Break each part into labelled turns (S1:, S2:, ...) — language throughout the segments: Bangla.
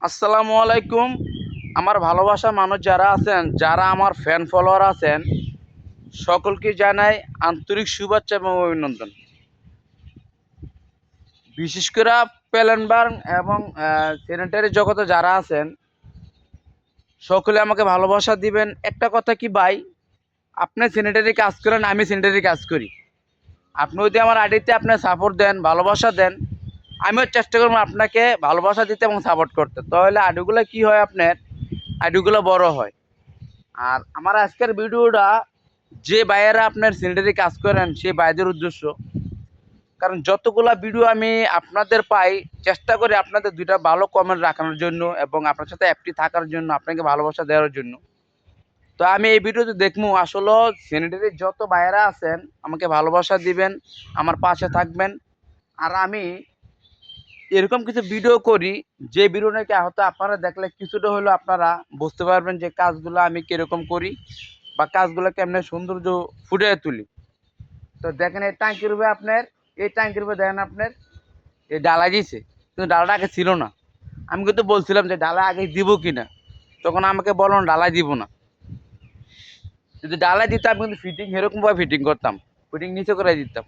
S1: আসসালামু আলাইকুম। আমার ভালোবাসা মানুষ যারা আছেন, যারা আমার ফ্যান ফলোয়ার আছেন, সকলকে জানাই আন্তরিক শুভেচ্ছা এবং অভিনন্দন। বিশেষ করে প্যালেনবার্ন এবং স্যানিটারি জগতে যারা আছেন, সকলে আমাকে ভালোবাসা দিবেন। একটা কথা কি ভাই, আপনি স্যানিটারি কাজ করেন, আমি স্যানিটারি কাজ করি। আপনি যদি আমার আইডিতে আপনি সাপোর্ট দেন, ভালোবাসা দেন, আমিও চেষ্টা করবো আপনাকে ভালোবাসা দিতে এবং সাপোর্ট করতে। তাহলে আইডিগুলো কি হয়, আপনার আইডিগুলো বড় হয়। আর আমার আজকের ভিডিওটা যে ভাইয়েরা আপনার স্যানিটারি কাজ করেন সেই ভাইদের উদ্দেশ্য। কারণ যতগুলা ভিডিও আমি আপনাদের পাই, চেষ্টা করি আপনাদের দুইটা ভালো কমেন্ট রাখানোর জন্য এবং আপনার সাথে অ্যাপটি থাকার জন্য, আপনাকে ভালোবাসা দেওয়ার জন্য। তো আমি এই ভিডিওতে দেখবো আসলে স্যানিটারি যত ভাইয়েরা আছেন আমাকে ভালোবাসা দিবেন, আমার পাশে থাকবেন। আর আমি এরকম কিছু ভিডিও করি যে ভিডিও নাকি হয়তো আপনারা দেখলে কিছুটা হলেও আপনারা বুঝতে পারবেন যে কাজগুলো আমি কীরকম করি বা কাজগুলো কেমনে সৌন্দর্য ফুটিয়ে তুলি। তো দেখেন এই ট্যাঙ্কির উপরে আপনার, এই ট্যাঙ্কির উপরে দেখেন আপনার এই ডালা দিয়েছে, কিন্তু ডালাটা আগে ছিল না। আমি কিন্তু বলছিলাম যে ডালা আগে দিব কি না, তখন আমাকে বলুন ডালাই দিব না। যদি ডালাই দিতাম আমি কিন্তু ফিটিং এরকমভাবে ফিটিং করতাম, ফিটিং নিচে করে দিতাম।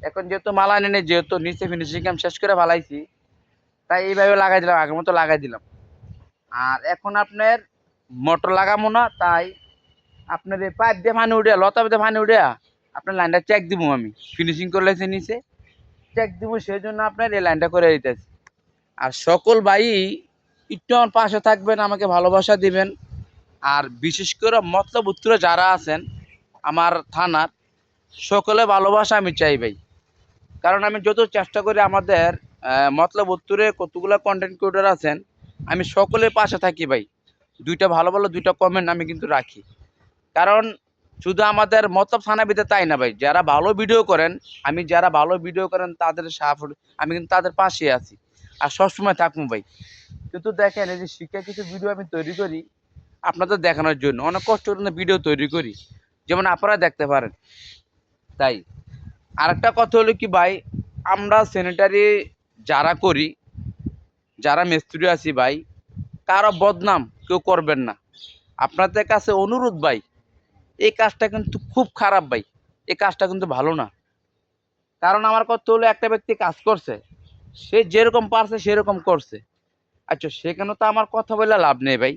S1: এখন যেহেতু মালা নেই, যেহেতু নিচে ফিনিশিং আমি শেষ করে ফেলাইছি, তাই এইভাবে লাগাই দিলাম, আগের মতো লাগাই দিলাম। আর এখন আপনার মোটর লাগাবো না, তাই আপনার এই পাইপ দিয়ে পানি উঠে, লতা দিয়ে পানি উঠে আপনার লাইনটা চেক দিব। আমি ফিনিশিং করে লাইছি, নিচে চেক দিব, সেই জন্য আপনার এই লাইনটা করে দিতেছি। আর সকল ভাই একটু আমার পাশে থাকবেন, আমাকে ভালোবাসা দিবেন। আর বিশেষ করে মতলব উত্তরে যারা আছেন আমার থানার, সকলে ভালোবাসা আমি চাই ভাই। কারণ আমি যত চেষ্টা করি আমাদের মতলব উত্তরে কতগুলো কন্টেন্ট ক্রিয়েটর আছেন, আমি সকলের পাশে থাকি ভাই। দুইটা ভালো ভালো দুইটা কমেন্ট আমি কিন্তু রাখি। কারণ শুধু আমাদের মতলব থানাবিতে তাই না ভাই, যারা ভালো ভিডিও করেন, যারা ভালো ভিডিও করেন তাদের আমি কিন্তু তাদের পাশে আছি আর সবসময় থাকবো ভাই। কিন্তু দেখেন এই যে শিক্ষা কিছু ভিডিও আমি তৈরি করি আপনাদের দেখানোর জন্য, অনেক কষ্ট করে ভিডিও তৈরি করি, যেমন আপনারা দেখতে পারেন। তাই আরেকটা কথা হলো কি ভাই, আমরা স্যানিটারি যারা করি, যারা মিস্ত্রি আছি ভাই, কারো বদনাম কেউ করবেন না। আপনাদের কাছে অনুরোধ ভাই, এই কাজটা কিন্তু খুব খারাপ ভাই, এই কাজটা কিন্তু ভালো না। কারণ আমার কথা হলো একটা ব্যক্তি কাজ করছে, সে যেরকম পারছে সেরকম করছে। আচ্ছা সেখানে তো আমার কথা বলে লাভ নেই ভাই,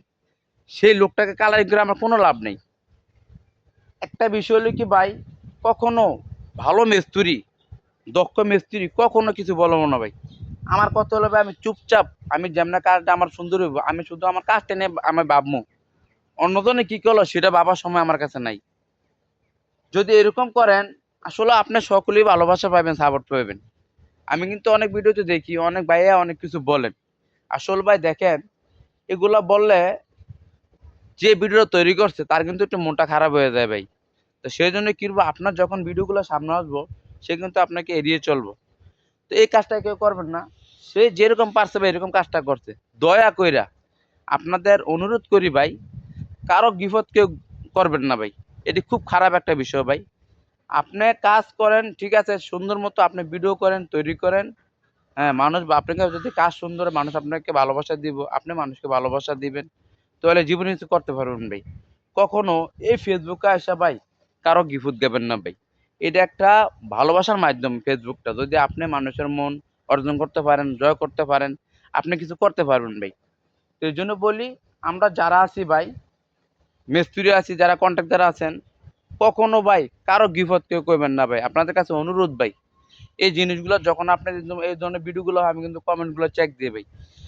S1: সেই লোকটাকে কালারিং করে আমার কোনো লাভ নেই। একটা বিষয় হলো কি ভাই, কখনো ভালো মিস্ত্রি, দক্ষ মিস্ত্রি কখনো কিছু বলবো না ভাই। আমার কথা হলো ভাই, আমি চুপচাপ, আমি যেমন কাজটা আমার সুন্দর হইব, আমি শুধু আমার কাজটা নিয়ে আমি ভাববো। অন্যজনে কি করলো সেটা ভাবার সময় আমার কাছে নাই। যদি এরকম করেন, আসলে আপনি সকলেই ভালোবাসা পাবেন, সাপোর্ট পাবেন। আমি কিন্তু অনেক ভিডিওতে দেখি অনেক ভাইয়া অনেক কিছু বলেন। আসল ভাই দেখেন, এগুলা বললে যে ভিডিওটা তৈরি করছে তার কিন্তু একটু মনটা খারাপ হয়ে যায় ভাই। তো সেই জন্য কি করবো, আপনার যখন ভিডিওগুলো সামনে আসবো সে কিন্তু আপনাকে এড়িয়ে চলবো। তো এই কাজটা কেউ করবেন না। সে যেরকম পারছে ভাই এরকম কাজটা করছে, দয়া কইরা আপনাদের অনুরোধ করি ভাই, কারো গিফট কেউ করবেন না ভাই। এটি খুব খারাপ একটা বিষয় ভাই। আপনি কাজ করেন ঠিক আছে, সুন্দর মতো আপনি ভিডিও করেন, তৈরি করেন। হ্যাঁ, মানুষ আপনাকে যদি কাজ সুন্দর, মানুষ আপনাকে ভালোবাসা দিব, আপনি মানুষকে ভালোবাসা দিবেন, তাহলে জীবনে কিছু করতে পারবেন ভাই। কখনো এই ফেসবুকে আসা ভাই কারো গিফট দেবেন না ভাই। এটা একটা ভালোবাসার মাধ্যম ফেসবুকটা, যদি আপনি মানুষের মন অর্জন করতে পারেন, জয় করতে পারেন, আপনি কিছু করতে পারবেন ভাই। তো এই জন্য বলি, আমরা যারা আছি ভাই, মিস্ত্রি আছি, যারা কন্ট্রাক্টর আছেন, কখনো ভাই কারো গিফট কেউ করবেন না ভাই। আপনাদের কাছে অনুরোধ ভাই, এই জিনিসগুলো যখন আপনি এই ধরনের ভিডিওগুলো, আমি কিন্তু কমেন্টগুলো চেক দিয়ে ভাই,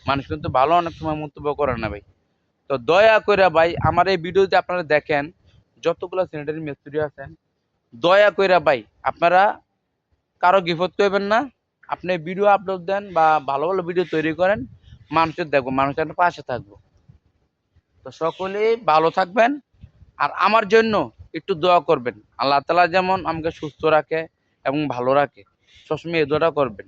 S1: মানুষ কিন্তু ভালো অনেক সময় মন্তব্য করে না ভাই। তো দয়া করে ভাই আমার এই ভিডিও যদি আপনারা দেখেন, যতগুলো স্যানিটারি মিস্ত্রি আছেন, দয়া করে ভাই আপনারা কারো গিফট করবেন না। আপনি ভিডিও আপলোড দেন বা ভালো ভালো ভিডিও তৈরি করেন, মানুষের দেখবো, মানুষের পাশে থাকবো। তো সকলেই ভালো থাকবেন। আর আমার জন্য একটু দোয়া করবেন, আল্লাহ তাআলা যেমন আমাকে সুস্থ রাখে এবং ভালো রাখে, সবসময় এই দোয়াটা করবেন।